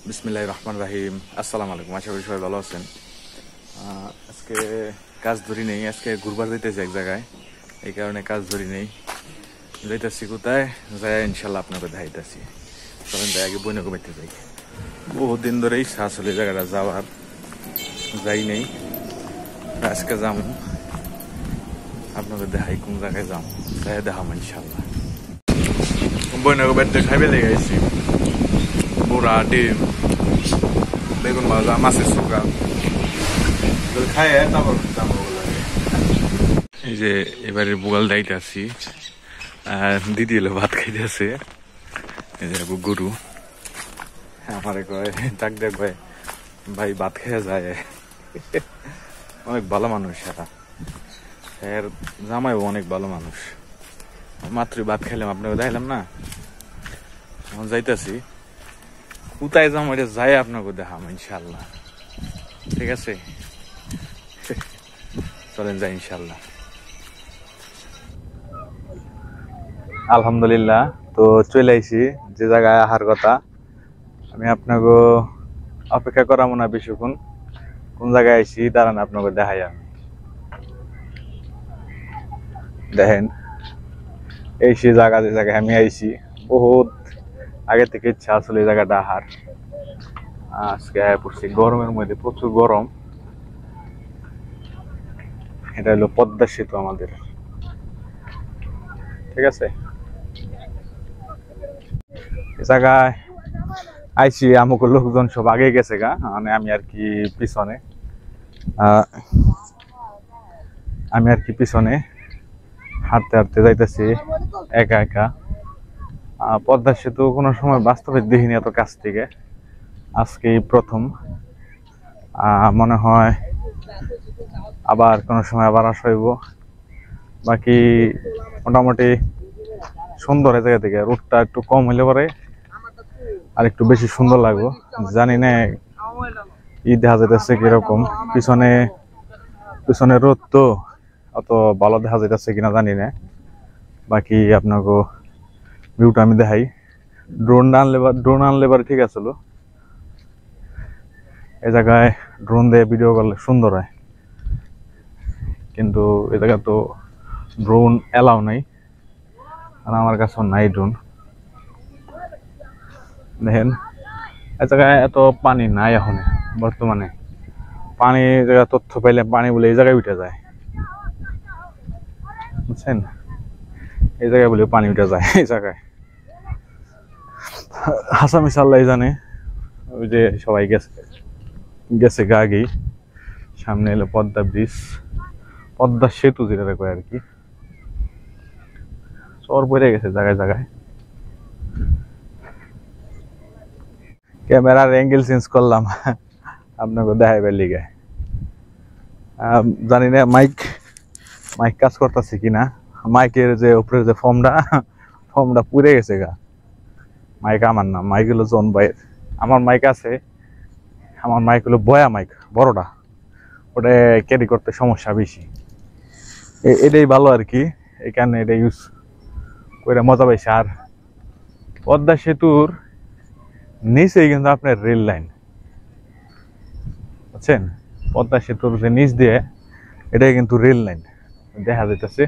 বিসমিল্লাহির রহমানির রহিম। আসসালামু আলাইকুম, আশা করি সবাই ভালো আছেন। আজকে কাজ ধরি নেই, আজকে ঘুরবার যাইতেছি এক জায়গায়, এই কারণে কাজ ধরি নেই। যাইতেছি কোথায় যাই ইনশাল্লাহ আপনাকে দেখাইতেছি। চলেন যাই, আগে বইনে কমাইতে যাই। বহুত দিন ধরেই ইচ্ছা আসলে জায়গাটা যাওয়ার, যাই নেই। আজকে যাবো, আপনাকে দেখাই কোন জায়গায় যাবো, যাই দেখাবো ইনশাল্লাহ। বইনে কমাইতে খাইবে লেগেছি বুড়া ডিম, বেগুন ভাজা, মাছের শুকা খাই। তারপর এই যে এবারে বুগাল দাইতে আছি, আর দিদি এলো ভাত খাইতেছে। এই যে গরু আমারে কয়, ডাক দেখ ভাই, ভাই ভাত খেয়ে যায়। অনেক ভালো মানুষ এর জামাইও অনেক ভালো মানুষ। মাত্র ভাত খাইলাম, আপনাকে দেখাইলাম না। এখন যাইতেছি, কোথায় যাম এটা যাই আপনাকে দেখাম ইনশাল্লাহ। ঠিক আছে, চলেন যাই ইনশাল্লাহ। আলহামদুলিল্লাহ, তো চলে আইছি যে জায়গায় আহার কথা। আমি আপনাকে অপেক্ষা করাবো না বেশিক্ষণ। কোন জায়গায় আইছি দাঁড়ান, আপনাকে দেখাই। আমি দেখেন, এই সে জায়গা, যে জায়গায় আমি আইছি বহুত আগে থেকে ইচ্ছা আসলে এই জায়গাটা আহার। আজকে পড়ছি গরমের মধ্যে, প্রচুর গরম। এটা হলো পদ্মা সেতু আমাদের, ঠিক আছে। এই জায়গায় আইছি, আমাকে লোকজন সব আগে গেছে গা, মানে আমি আর কি পিছনে। হাঁটতে হাঁটতে যাইতেছি একা একা। পদ্মা সেতু কোনো সময় বাস্তবে দেখিনি এত কাছ থেকে, আজকেই প্রথম। মনে হয় আবার কোনো সময় আবার আসা হইব। বাকি মোটামুটি সুন্দর এই জায়গা থেকে। রোডটা একটু কম হইলে পরে আর একটু বেশি সুন্দর লাগবে। জানি না দেখা যাইতেছে কিরকম, পিছনে রোদ তো অত ভালো দেখা যাইতেছে কিনা জানি না। বাকি আপনাকে ভিউটা আমি দেখাই। ড্রোন আনলে ঠিক আছিল। এই জায়গায় ড্রোন দিয়ে ভিডিও করলে সুন্দর হয়, কিন্তু এই জায়গায় তো ড্রোন এলাও নাই, আর আমার কাছে নাই ড্রোন। দেখেন, এই জায়গায় এত পানি নাই এখন বর্তমানে। পানি জায়গা তথ্য পাইলে পানি বলে এই জায়গায় উঠে যায়, বুঝছেন। এই জায়গায় বলে পানি উঠে যায়। এই জায়গায় হাসামি সাল্লাই জানে। ওই যে সবাই গেছে আগেই। সামনে এলো পদ্মা ব্রিজ, পদ্মা সেতু যেটা কয় আর কি। চর পড়ে গেছে জায়গায় জায়গায়। ক্যামেরার অ্যাঙ্গেল চেঞ্জ করলাম আপনাকে দেখাইবার লিগে। জানি না মাইক কাজ করতেছে কিনা। মাইকের যে উপরে যে ফর্মটা পুড়ে গেছে গা। মাইক আমার না, মাইক হলো জন ভাইয়ের। আমার মাইক আছে, আমার মাইক হলো বয়া মাইক, বড়টা। ওটা ক্যারি করতে সমস্যা বেশি, এটাই ভালো আর কি। এই কারণে এটা ইউজ করে মজা পাইছে। আর পদ্মা সেতুর নিচেই কিন্তু আপনার রেল লাইন, বুঝছেন। পদ্মা সেতুর যে নিচ দিয়ে, এটাই কিন্তু রেল লাইন দেখা যাইতেছে।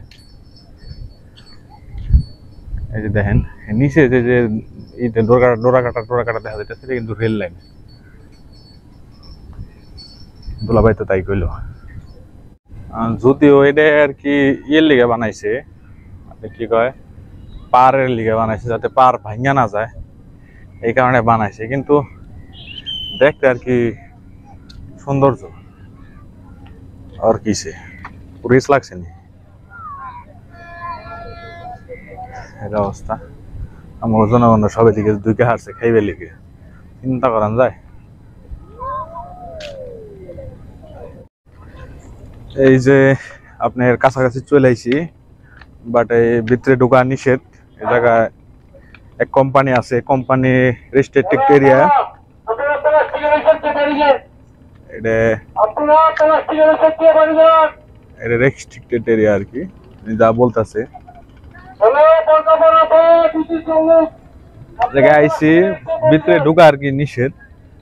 এই যে দেখেন নিচে যে ডোরা কাটা দেখা যাইতেছে, এটা কিন্তু রেল লাইন। দুলাভাই তো তাই কইলো। যদিও এটা আর কি ইয়ের লিগে বানাইছে, কি কয়, পাড়ের লিগে বানাইছে, যাতে পাড় ভাঙ্গা না যায়, এই কারণে বানাইছে। কিন্তু দেখতে আর কি সৌন্দর্য আর কিসে রিস লাগছে নি এর অবস্থা। আমার জনগণ সবাই দিকে দুইকে হারছে খাইবে লিগে, চিন্তা করান যায়। এই যে আপনার কাছাকাছি চলে আইছি, বাট এই ভিতরে ঢোকা নিষেধ। এই জায়গায় এক কোম্পানি আছে, কোম্পানি রেস্ট্রিক্টেড এরিয়া। এটা রেস্ট্রিক্টেড এরিয়া আর কি, যা বলতেছে। জায়গায় আইছি, ভিতরে ঢোকা আর কি নিষেধ।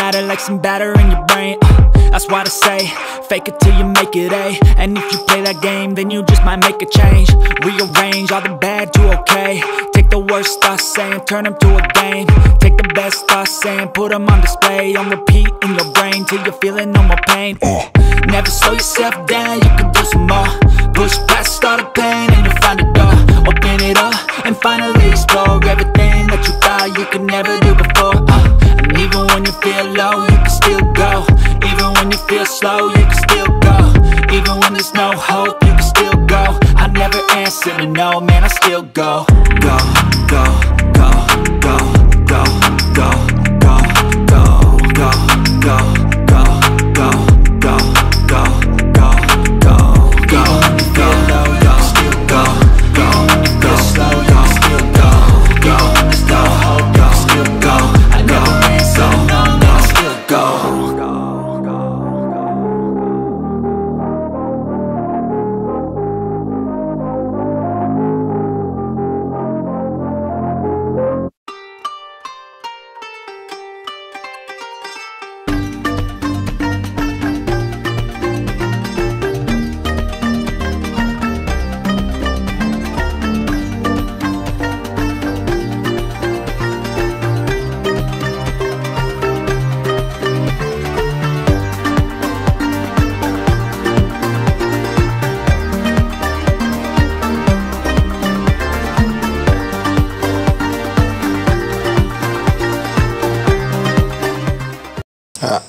matter like some batter in your brain. That's why I say, fake it till you make it A. And if you play that game, then you just might make a change. Rearrange all the bad to okay. Take the worst thoughts saying, turn them to a game. Take the best thoughts saying, put them on display. On repeat in your brain till you're feeling no more pain. Never slow yourself down, you can do some more. Push past all the pain and you'll find a door. Open it up and finally explore everything that you thought you could never do before. And even when you feel low, you can still go. Even when you feel slow, you can still go. Even when there's no hope, you can still go. I never answer to no, man, I still go. Go, go, go, go, go, go, go, go, go, go, go, go, go, go, go, go, go. Even when you feel low, you can still go. Even when you feel slow, you can still go. Even when there's no hope, you can still go. I never answer to no, man, I still go.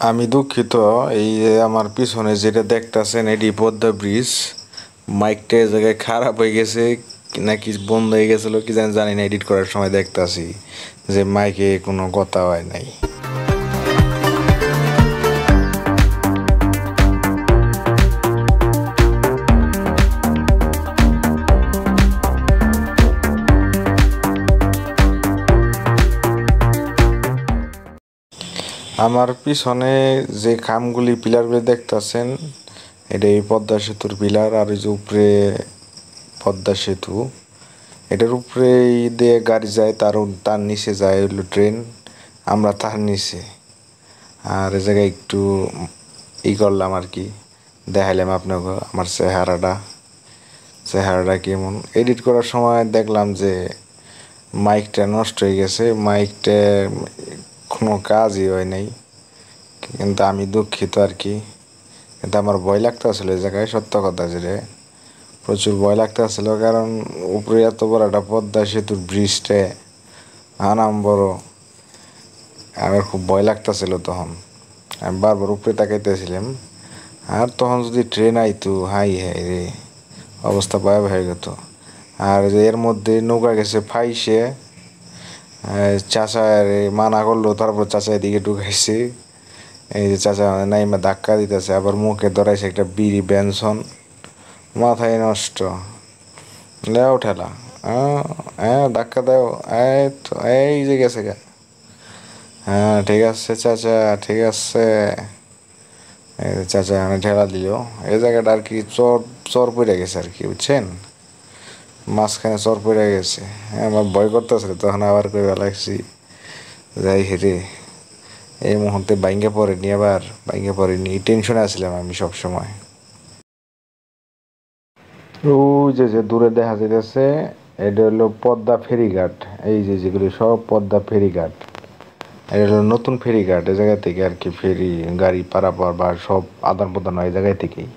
আমি দুঃখিত, এই আমার পিছনে যেটা দেখতেছেন এটি Padma bridge. মাইকটা এই জায়গায় খারাপ হয়ে গেছে নাকি বন্ধ হয়ে গেছিল কি জানি না, এডিট করার সময় দেখতেছি যে মাইকে কোনো কথা হয় নাই। আমার পিছনে যে খামগুলি পিলারগুলি দেখতেছেন এটা এই পদ্মা সেতুর পিলার, আর এই যে উপরে পদ্মা সেতু, এটার উপরে দিয়ে গাড়ি যায়, তার নিচে যায় হলো ট্রেন, আমরা তার নিচে। আর এই জায়গায় একটু করলাম আর কি, দেখাইলাম আপনাকে আমার চেহারাটা কেমন। এডিট করার সময় দেখলাম যে মাইকটা নষ্ট হয়ে গেছে, মাইকটা কোনো কাজই হয় নাই, কিন্তু আমি দুঃখিত আর কি। কিন্তু আমার ভয় লাগতেছিল এই জায়গায়, সত্য কথা যেটা প্রচুর ভয় লাগতেছিল, কারণ উপরে এত বড় একটা পদ্মা সেতুর ব্রিজটা আনাম বড়, আমার খুব ভয় লাগতেছিল। তখন আমি বারবার উপরে তাকাইতেছিলাম, আর তখন যদি ট্রেন আইতো হাই রে অবস্থা ভয়াবহ হয়ে যেত। আর যে এর মধ্যে নৌকা গেছে ফাইসে, চাচা মানা করলো, তারপর চাচা এদিকে ঢুকাইছে। এই যে চাচা নাইমা ধাক্কা দিতেছে, আবার মুখে ধরাইছে একটা বিড়ি বেনসন, মাথায় নষ্ট। লেও ঠেলা, হ্যাঁ ধাক্কা দাও, এই যে গেছে গা। হ্যাঁ ঠিক আছে চাচা, ঠিক আছে। চাচা এখানে ঠেলা দিল, এই জায়গাটা আর কি চর পড়ে গেছে আর কি, বুঝছেন, মাঝখানে চর পড়ে গেছে। আমার ভয় করতেছিল, তখন আবার কই লাগছি যাই হেরে এই মুহূর্তে বাইঙ্গে পড়েনি, আবার বাইঙ্গে পড়েনি, টেনশনে আসছিলাম আমি সবসময়। ওই যে দূরে দেখা যাইতেছে এটা হলো পদ্মা ফেরিঘাট, এই যে যেগুলি সব পদ্মা ফেরিঘাট, এটা হলো নতুন ফেরিঘাট। এই জায়গা থেকে আর কি ফেরি গাড়ি পারাপার বা সব আদান প্রদান হয় এই জায়গায় থেকেই।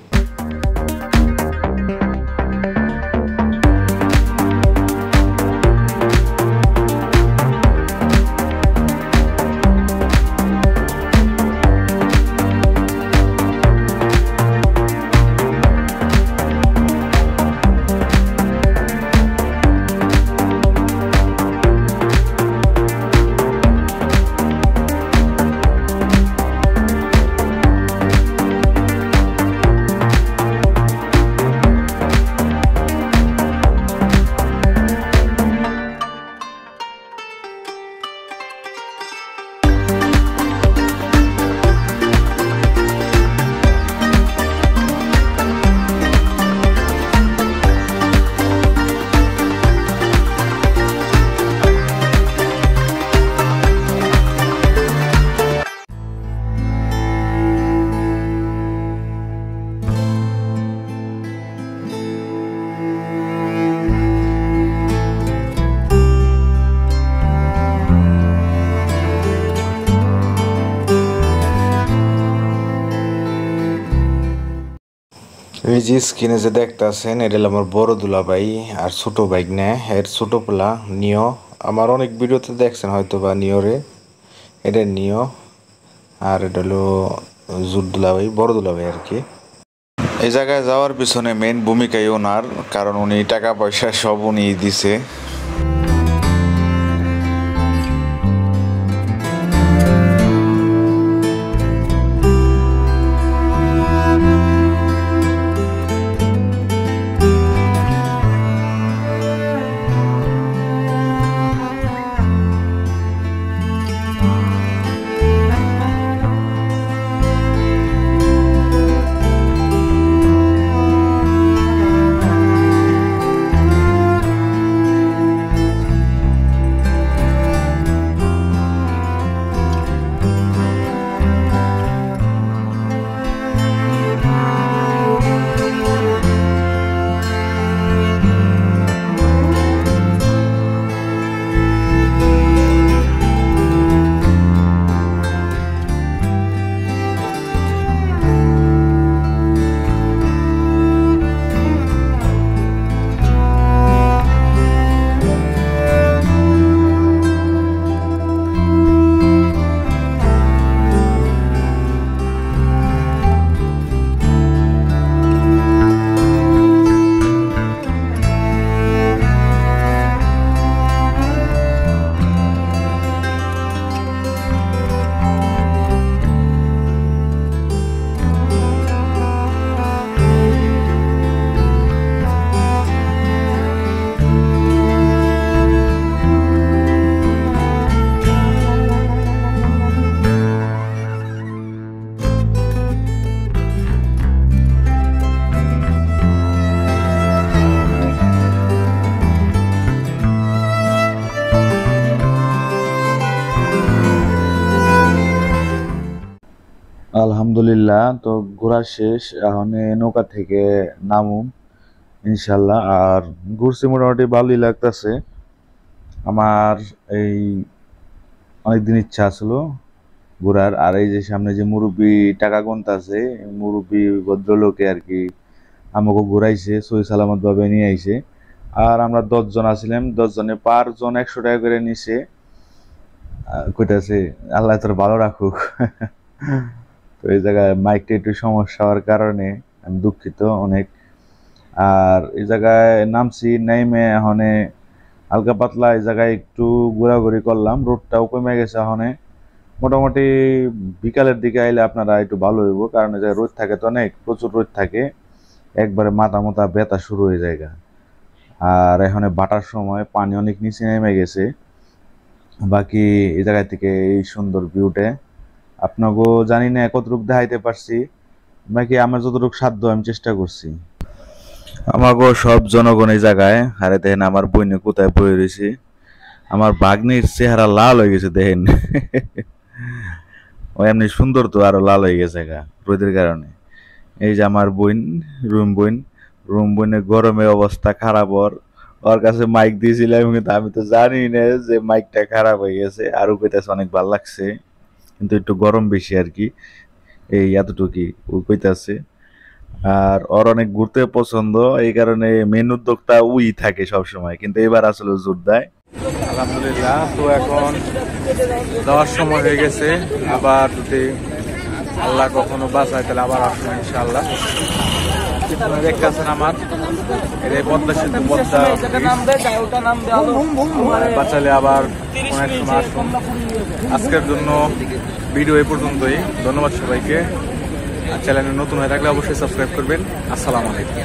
এই যে স্ক্রিনে যে দেখতেছেন এটা হলো আমার বড় দুলাভাই আর ছোট ভাই না এর ছোট পোলা নিও। আমার অনেক ভিডিওতে দেখছেন হয়তো বা নিওরে, এটা নিও আর এটা হলো জুট দুলাভাই, বড় দুলাভাই আর কি। এই জায়গায় যাওয়ার পিছনে মেইন ভূমিকাই ওনার, কারণ উনি টাকা পয়সা সব উনি দিছে। আলহামদুলিল্লাহ, তো ঘোরা শেষ। এখন নৌকা থেকে নামুম ইনশাল্লাহ। আর ঘুরছি মোটামুটি ভালোই লাগতেছে আমার। এই অনেকদিন ইচ্ছা ছিল ঘোরার। আর এই যে সামনে যে মুরব্বী টাকা গুনতাছে, মুরব্বী ভদ্রলোকে আর কি আমাকে ঘুরাইছে, সহি সালামত ভাবে নিয়ে আইছে। আর আমরা 10 জন আছিলাম, 10 জনে পার জন 100 টাকা করে নিছে। কইতাছে আল্লাহ তোর ভালো রাখুক। তো এই জায়গায় মাইকটা একটু সমস্যা হওয়ার কারণে আমি দুঃখিত অনেক। আর এই জায়গায় নামছি, নাইমে এখন হালকা পাতলা এই জায়গায় একটু ঘোরাঘুরি করলাম। রোদটাও কমে গেছে এখন, মোটামুটি বিকালের দিকে আইলে আপনারা একটু ভালো হইব, কারণ এই জায়গায় রোদ থাকে তো অনেক, প্রচুর রোদ থাকে, একবারে মাথা মাথা ব্যথা শুরু হয়ে যায়। আর এখানে বাটার সময় পানি অনেক নিচে নেমে গেছে। বাকি এই জায়গা থেকে এই সুন্দর ভিউটা আপনাকেও জানি না কতটুকু দেখাইতে পারছি, বাকি আমার যতটুকু সাধ্য আমি চেষ্টা করছি। আমাকেও সব জনগণ এই জায়গায়। আরে দেখেন আমার বইনে কোথায় বয়ে রয়েছে, আমার বাগ্নির চেহারা লাল হয়ে গেছে দেখেন। ও এমনি সুন্দর তো আরো লাল হয়ে গেছে রোদের কারণে। এই যে আমার বোন, রুম বোনের গরমে অবস্থা খারাপ। ওর কাছে মাইক দিয়েছিলাম, কিন্তু আমি তো জানি না যে মাইকটা খারাপ হয়ে গেছে। আরো কইতাছে অনেক ভালো লাগছে, কিন্তু একটু গরম বেশি আর কি, এই এতটুকুই ও কইতাছে। আর ওর অনেক ঘুরতে পছন্দ, এই কারণে মেন উদ্যোক্তা উই থাকে সবসময়, কিন্তু এবার আসলে জোর দেয়। আলহামদুলিল্লাহ, তো এখন যাওয়ার সময় হয়ে গেছে। আবার যদি আল্লাহ কখনো বাঁচায় তাহলে আবার আসবো ইনশাআল্লাহ। দেখতেছেন আমার এই পদ্মা সেতু, পদ্মা বাঁচালে আবার অনেক সময় আসুন। আজকের জন্য ভিডিও এই পর্যন্তই। ধন্যবাদ সবাইকে। চ্যানেলে নতুন হয়ে থাকলে অবশ্যই সাবস্ক্রাইব করবেন। আসসালামু আলাইকুম।